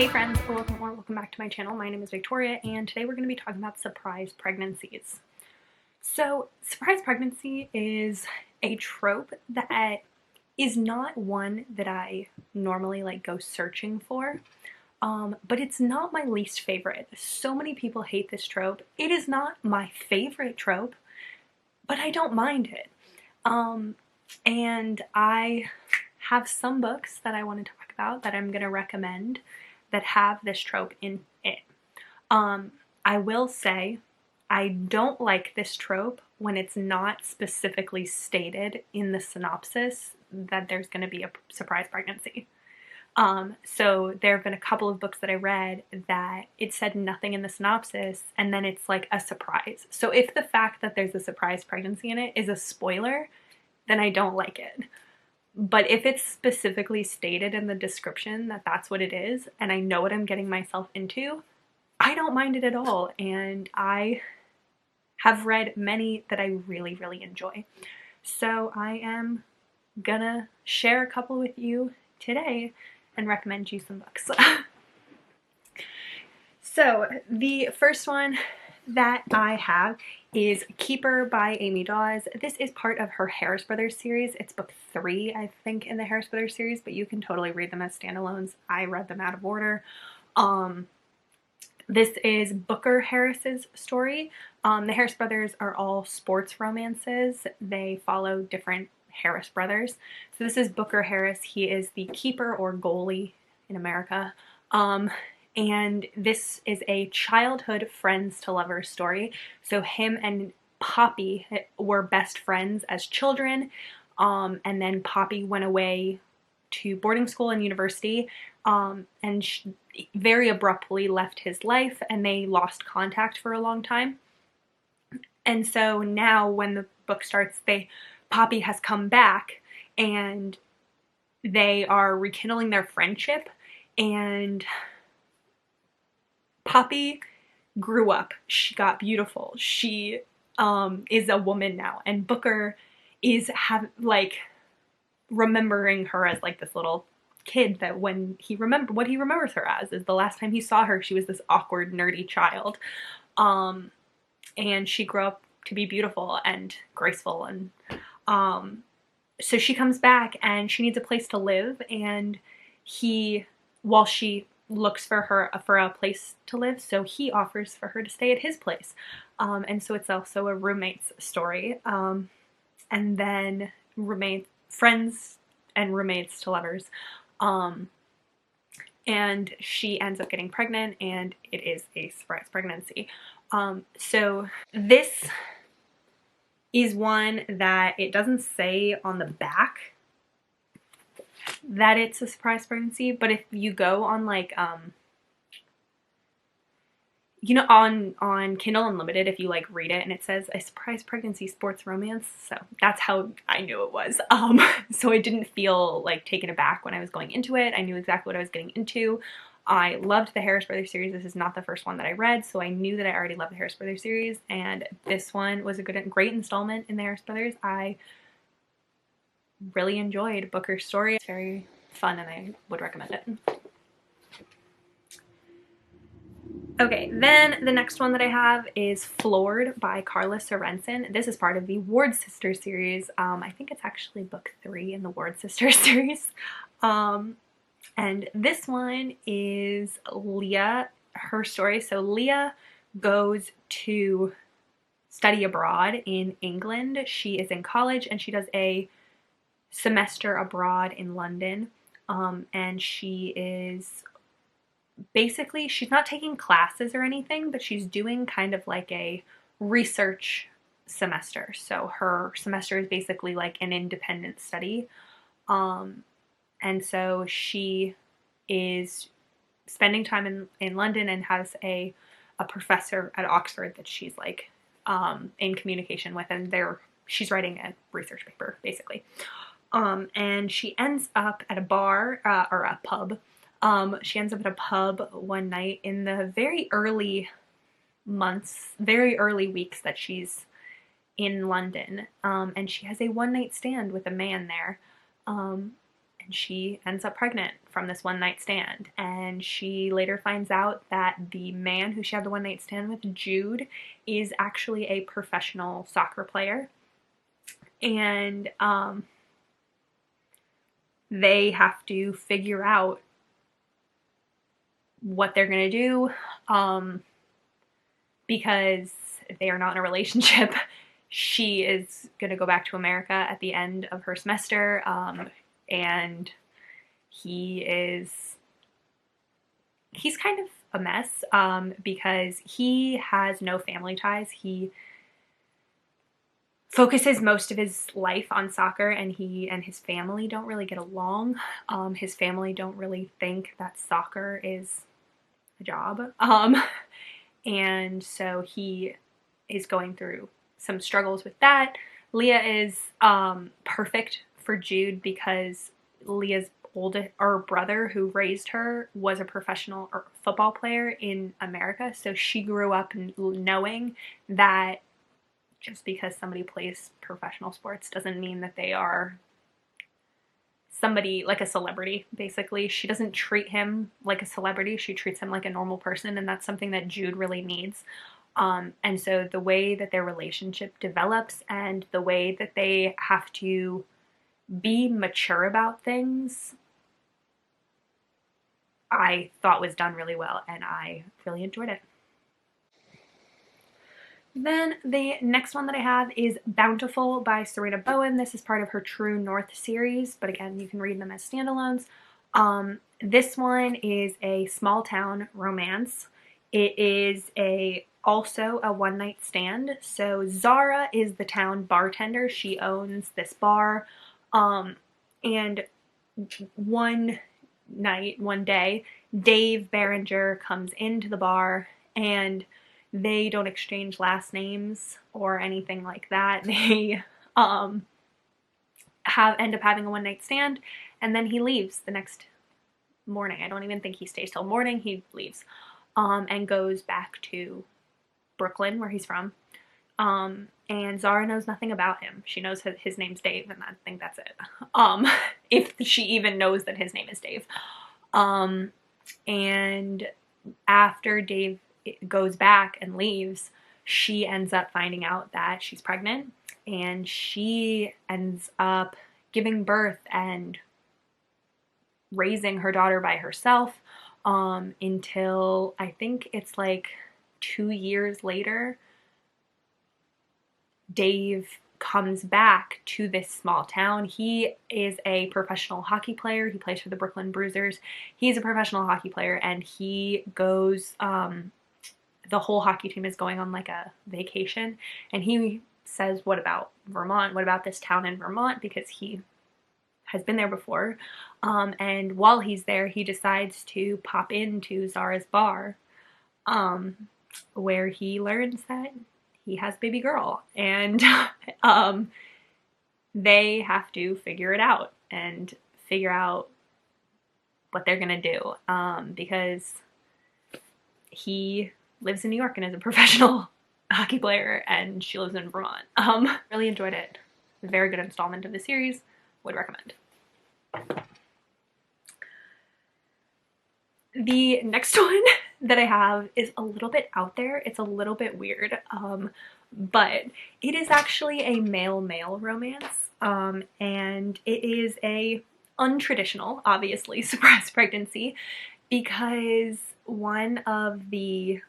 Hey friends, welcome back to my channel. My name is Victoria, and today we're going to be talking about surprise pregnancies. So, surprise pregnancy is a trope that is not one that I normally go searching for, but it's not my least favorite. So many people hate this trope. It is not my favorite trope, but I don't mind it. And I have some books that I want to talk about that I'm going to recommend that have this trope in it. I will say I don't like this trope when it's not specifically stated in the synopsis that there's going to be a surprise pregnancy. So there have been a couple of books that I read that it said nothing in the synopsis and then it's like a surprise. So if the fact that there's a surprise pregnancy in it is a spoiler, then I don't like it. But if it's specifically stated in the description that that's what it is, and I know what I'm getting myself into, I don't mind it at all. And I have read many that I really, really enjoy. So I am gonna share a couple with you today and recommend you some books. So the first one that I have is Keeper by Amy Dawes. This is part of her Harris Brothers series. It's book 3, I think, in the Harris Brothers series, but you can totally read them as standalones. I read them out of order. This is Booker Harris's story. The Harris Brothers are all sports romances. They follow different Harris brothers. So this is Booker Harris. He is the keeper or goalie in America. And this is a childhood friends to lovers story. So him and Poppy were best friends as children, and then Poppy went away to boarding school and university, and very abruptly left his life, and they lost contact for a long time. And so now when the book starts, Poppy has come back, and they are rekindling their friendship, and Poppy grew up. She got beautiful. She is a woman now, and Booker is remembering her as this little kid that what he remembers her as is the last time he saw her, she was this awkward, nerdy child, and she grew up to be beautiful and graceful, and so she comes back and she needs a place to live, and while she looks for a place to live, so he offers for her to stay at his place, and so it's also a roommate's story, and then friends and roommates to lovers, and she ends up getting pregnant, and it is a surprise pregnancy. So this is one that it doesn't say on the back that it's a surprise pregnancy, but if you go on on Kindle Unlimited, if you read it and it says a surprise pregnancy sports romance, so that's how I knew it was. So I didn't feel taken aback when I was going into it. I knew exactly what I was getting into. I loved the Harris Brothers series. This is not the first one that I read, so I knew that I already loved the Harris Brothers series, and this one was a great installment in the Harris Brothers. I really enjoyed Booker's story. It's very fun and I would recommend it. Okay, then the next one that I have is Floored by Carla Sorensen. This is part of the Ward Sisters series. I think it's actually book 3 in the Ward Sisters series. And this one is Leah, her story. So Leah goes to study abroad in England. She is in college and she does a semester abroad in London, and she is basically, she's not taking classes or anything, but she's doing kind of a research semester. So her semester is basically an independent study, and so she is spending time in London and has a professor at Oxford that she's in communication with, and she's writing a research paper basically. And she ends up at a bar, or a pub. She ends up at a pub one night in the very early weeks that she's in London. And she has a one-night stand with a man there. And and she ends up pregnant from this one night stand. And she later finds out that the man who she had the one night stand with, Jude, is actually a professional soccer player. And they have to figure out what they're going to do, because if they are not in a relationship, she is going to go back to America at the end of her semester, and he's kind of a mess, because he has no family ties. He focuses most of his life on soccer, and he and his family don't really get along. His family don't really think that soccer is a job, and so he is going through some struggles with that. Leah is perfect for Jude because Leah's older brother who raised her was a professional football player in America, so she grew up knowing that just because somebody plays professional sports doesn't mean that they are somebody, like a celebrity, basically. She doesn't treat him like a celebrity. She treats him like a normal person, and that's something that Jude really needs. And so the way that their relationship develops and the way that they have to be mature about things, I thought was done really well, and I really enjoyed it. Then the next one that I have is Bountiful by Serena Bowen. This is part of her True North series, but again, you can read them as standalones. This one is a small town romance. It is also a one night stand. So Zara is the town bartender. She owns this bar. And one day, Dave Barringer comes into the bar, and they don't exchange last names or anything like that. They end up having a one night stand, and then he leaves the next morning. I don't even think he stays till morning. He leaves, and goes back to Brooklyn, where he's from. And Zara knows nothing about him. She knows his name's Dave, and I think that's it. If she even knows that his name is Dave. And after Dave goes back and leaves, she ends up finding out that she's pregnant, and she ends up giving birth and raising her daughter by herself, until I think it's like 2 years later, Dave comes back to this small town. He is a professional hockey player. He plays for the Brooklyn Bruisers. He's a professional hockey player, and he goes, the whole hockey team is going on like a vacation, and he says, what about Vermont? What about this town in Vermont? Because he has been there before. And while he's there, he decides to pop into Zara's bar, where he learns that he has baby girl, and they have to figure it out and figure out what they're gonna do, because he lives in New York and is a professional hockey player, and she lives in Vermont. Really enjoyed it. Very good installment of the series. Would recommend. The next one that I have is a little bit out there. It's a little bit weird, but it is actually a male-male romance, and it is a untraditional, obviously, surprise pregnancy, because one of the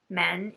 men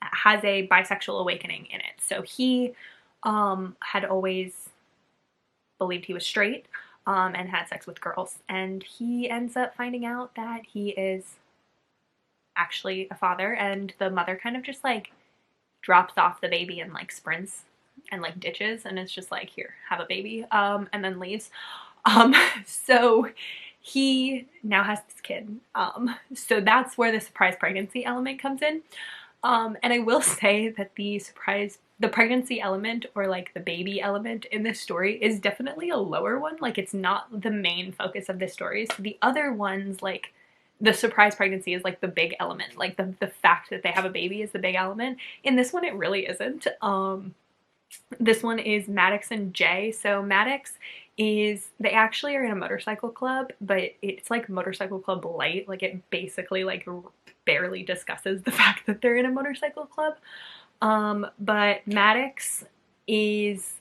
has a bisexual awakening in it. So he had always believed he was straight, and had sex with girls, and he ends up finding out that he is actually a father, and the mother kind of just like drops off the baby and like sprints and like ditches, and it's just like, here, have a baby, and then leaves. So he now has this kid. So that's where the surprise pregnancy element comes in. And I will say that the pregnancy element, or like the baby element in this story, is definitely a lower one. Like, it's not the main focus of this story. So the other ones, like the surprise pregnancy is like the big element. Like the fact that they have a baby is the big element. In this one, it really isn't. This one is Maddox and Jay. So Maddox they actually are in a motorcycle club, but it's like motorcycle club light. Like it basically like barely discusses the fact that they're in a motorcycle club. But Maddox is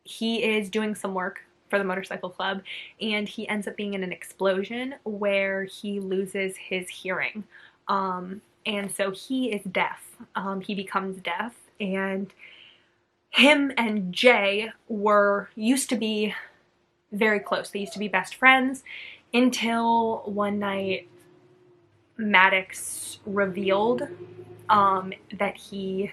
he is doing some work for the motorcycle club, and he ends up being in an explosion where he loses his hearing. And so he is deaf. He becomes deaf, and him and Jay were used to be very close. They used to be best friends until one night Maddox revealed that he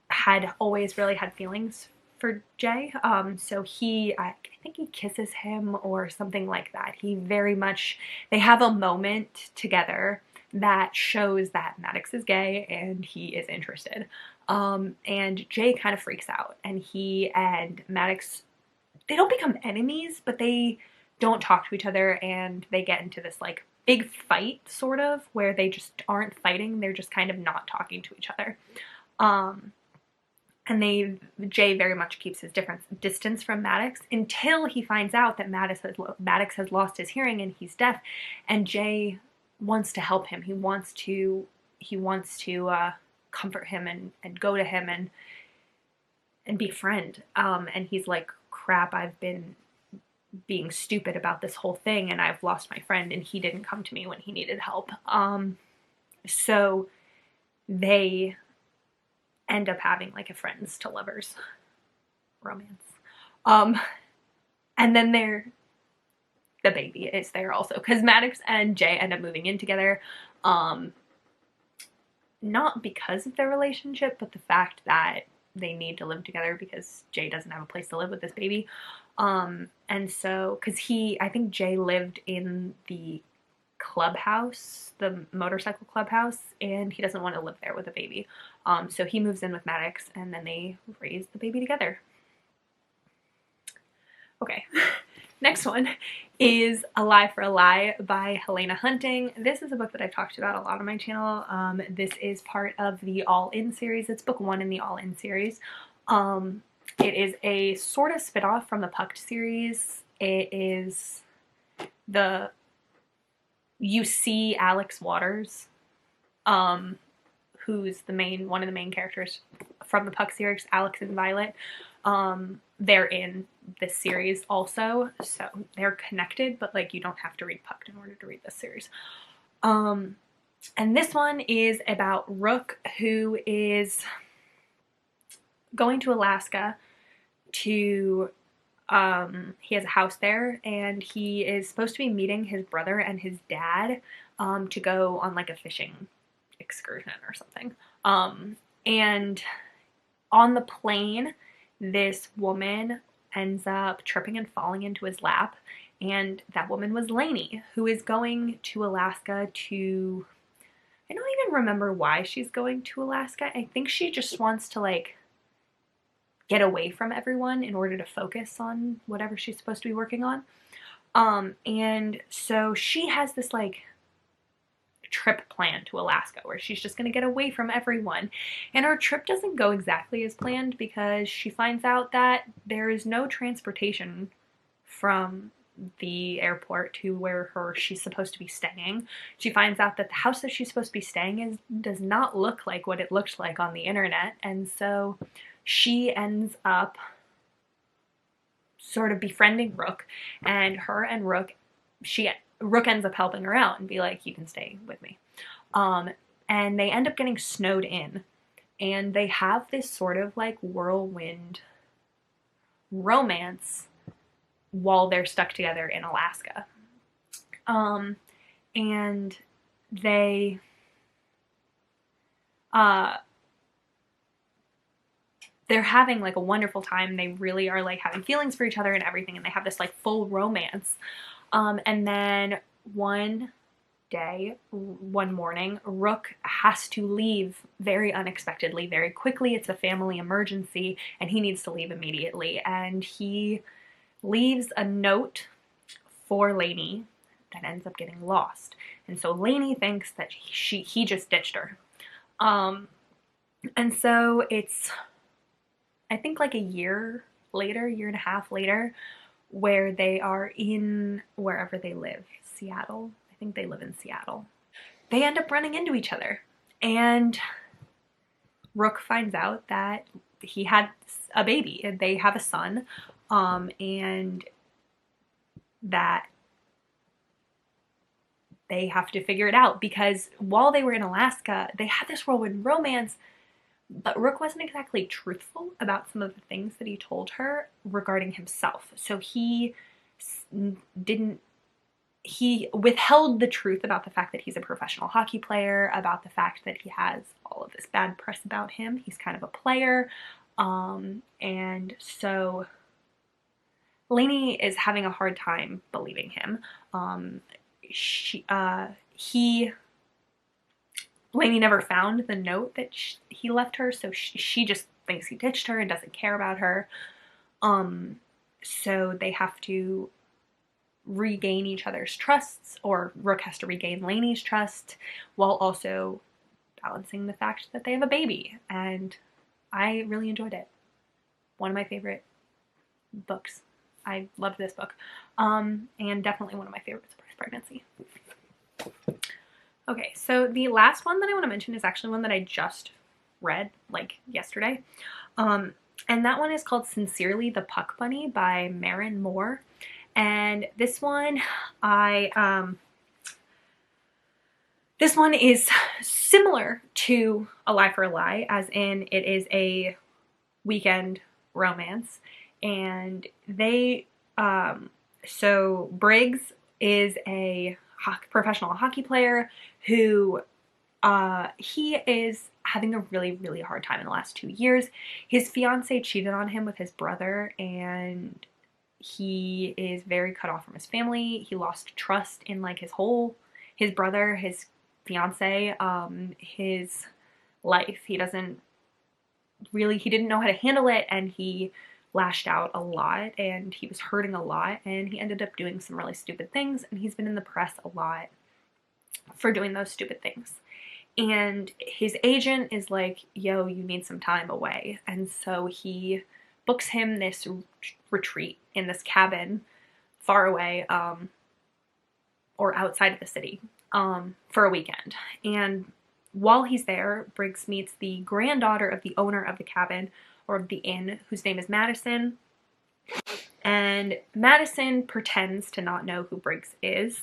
had always really had feelings for Jay. So I think he kisses him or something like that. They have a moment together that shows that Maddox is gay and he is interested. And Jay kind of freaks out, and he and Maddox, they don't become enemies, but they don't talk to each other, and they get into this like big fight sort of where they just aren't fighting. They're just kind of not talking to each other. And Jay very much keeps his distance from Maddox until he finds out that Maddox has lost his hearing and he's deaf, and Jay wants to help him. He wants to comfort him and go to him and befriend. And he's like, crap, I've been being stupid about this whole thing, and I've lost my friend, and he didn't come to me when he needed help. So they end up having like a friends to lovers romance. And then the baby is there also, because Maddox and Jay end up moving in together. Not because of their relationship, but the fact that they need to live together because Jay doesn't have a place to live with this baby. And so, because I think Jay lived in the clubhouse, the motorcycle clubhouse, and he doesn't want to live there with a baby. So he moves in with Maddox, and then they raise the baby together. Okay, next one is A Lie for a Lie by Helena Hunting. This is a book that I've talked about a lot on my channel. This is part of the All In series. It's book 1 in the All In series. It is a sort of spin-off from the Pucked series. You see Alex Waters, who's one of the main characters from the Puck series, Alex and Violet. They're in this series also, so they're connected, but like you don't have to read Pucked in order to read this series. And this one is about Rook, who is going to Alaska to he has a house there, and he is supposed to be meeting his brother and his dad to go on like a fishing excursion or something. And on the plane, this woman ends up tripping and falling into his lap, and that woman was Lainey, who is going to Alaska to, I don't even remember why she's going to Alaska. I think she just wants to like get away from everyone in order to focus on whatever she's supposed to be working on. And so she has this like trip planned to Alaska where she's just going to get away from everyone. And her trip doesn't go exactly as planned because she finds out that there is no transportation from the airport to where she's supposed to be staying. She finds out that the house that she's supposed to be staying in does not look like what it looked like on the internet, and so she ends up sort of befriending Rook, and Rook ends up helping her out and be like, you can stay with me. And they end up getting snowed in, and they have this sort of like whirlwind romance while they're stuck together in Alaska. And they're having like a wonderful time. They really are like having feelings for each other and everything, and they have this like full romance. And then one morning, Rook has to leave very unexpectedly, very quickly. It's a family emergency, and he needs to leave immediately. And he leaves a note for Lainey that ends up getting lost. And so Lainey thinks that he just ditched her. And so it's, I think like a year later, year and a half later, where they are in wherever they live, Seattle. I think they live in Seattle. They end up running into each other. And Rook finds out that he had a baby. They have a son, and that they have to figure it out because while they were in Alaska, they had this whirlwind romance, but Rook wasn't exactly truthful about some of the things that he told her regarding himself. So didn't he withheld the truth about the fact that he's a professional hockey player, about the fact that he has all of this bad press about him. He's kind of a player. And so Lainey is having a hard time believing him. Lainey never found the note that he left her, so she just thinks he ditched her and doesn't care about her. So they have to regain each other's trusts, or Rook has to regain Lainey's trust, while also balancing the fact that they have a baby. And I really enjoyed it. One of my favorite books. I loved this book. And definitely one of my favorite surprise pregnancy. Okay, so the last one that I want to mention is actually one that I just read, like, yesterday. And that one is called Sincerely the Puck Bunny by Maren Moore. And this one, this one is similar to A Lie for a Lie, as in it is a weekend romance. And so Briggs is a professional hockey player who, he is having a really, really hard time in the last 2 years. His fiance cheated on him with his brother, and he is very cut off from his family. He lost trust in like his brother, his fiance, his life. He didn't know how to handle it, and he lashed out a lot, and he was hurting a lot, and he ended up doing some really stupid things, and he's been in the press a lot for doing those stupid things. And his agent is like, yo, you need some time away. And so he books him this retreat in this cabin far away, or outside of the city, for a weekend. And while he's there, Briggs meets the granddaughter of the owner of the cabin, or of the inn, whose name is Madison. And Madison pretends to not know who Briggs is.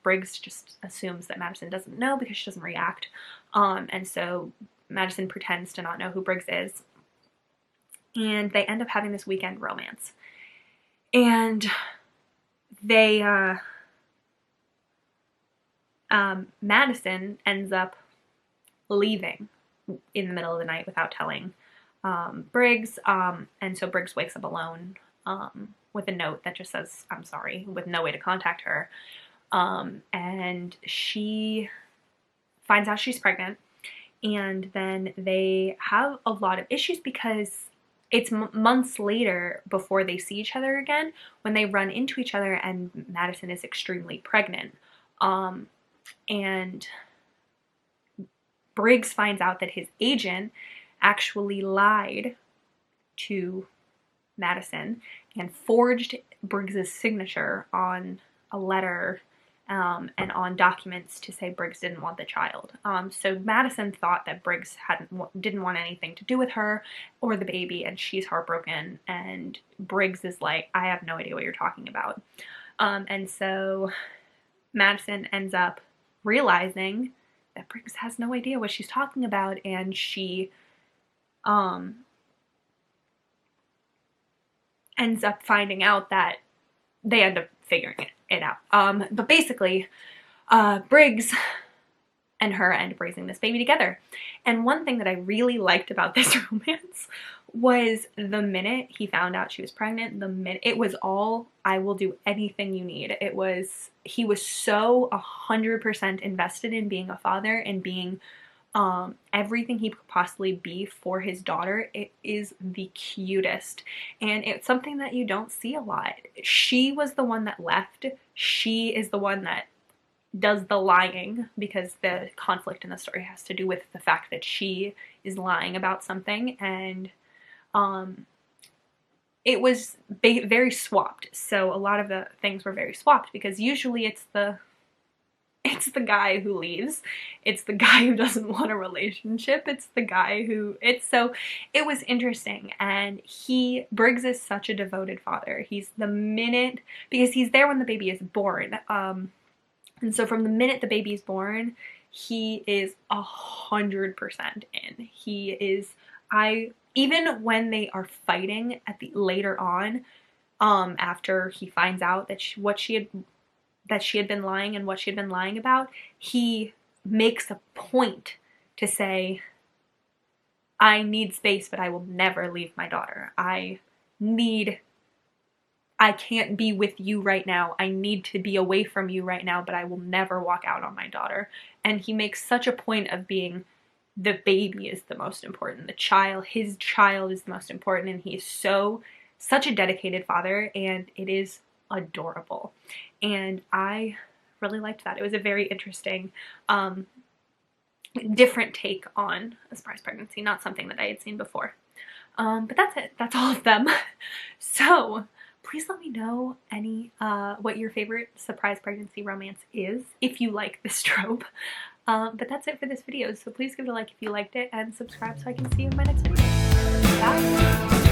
Briggs just assumes that Madison doesn't know because she doesn't react. And so Madison pretends to not know who Briggs is. And they end up having this weekend romance. And Madison ends up leaving in the middle of the night without telling Briggs. And so Briggs wakes up alone, with a note that just says, I'm sorry, with no way to contact her. And she finds out she's pregnant, and then they have a lot of issues because it's months later before they see each other again when they run into each other, and Madison is extremely pregnant. And Briggs finds out that his agent actually lied to Madison and forged Briggs's signature on a letter, and on documents to say Briggs didn't want the child. So Madison thought that Briggs didn't want anything to do with her or the baby, and she's heartbroken, and Briggs is like, I have no idea what you're talking about. And so Madison ends up realizing that Briggs has no idea what she's talking about, and she ends up finding out that they end up figuring it out. But basically, Briggs and her end up raising this baby together. And one thing that I really liked about this romance was the minute he found out she was pregnant, it was all, I will do anything you need. He was so 100% invested in being a father and being everything he could possibly be for his daughter. It is the cutest, and it's something that you don't see a lot. She was the one that left. She is the one that does the lying, because the conflict in the story has to do with the fact that she is lying about something, and it was very swapped. So a lot of the things were very swapped, because usually it's the guy who leaves, it's the guy who doesn't want a relationship, it's the guy who, so it was interesting. And Briggs is such a devoted father. He's the minute, because he's there when the baby is born, and so from the minute the baby is born, he is 100% in. He is, even when they are fighting later on, after he finds out that she had been lying and what she had been lying about, he makes a point to say, I need space, but I will never leave my daughter. I can't be with you right now. I need to be away from you right now, but I will never walk out on my daughter. And he makes such a point of being, the baby is the most important. His child is the most important, and he is such a dedicated father, and it is adorable. And I really liked that. It was a very interesting, different take on a surprise pregnancy, not something that I had seen before. But that's it. That's all of them. So please let me know what your favorite surprise pregnancy romance is, if you like this trope. But that's it for this video. So please give it a like if you liked it, and subscribe so I can see you in my next video. Bye!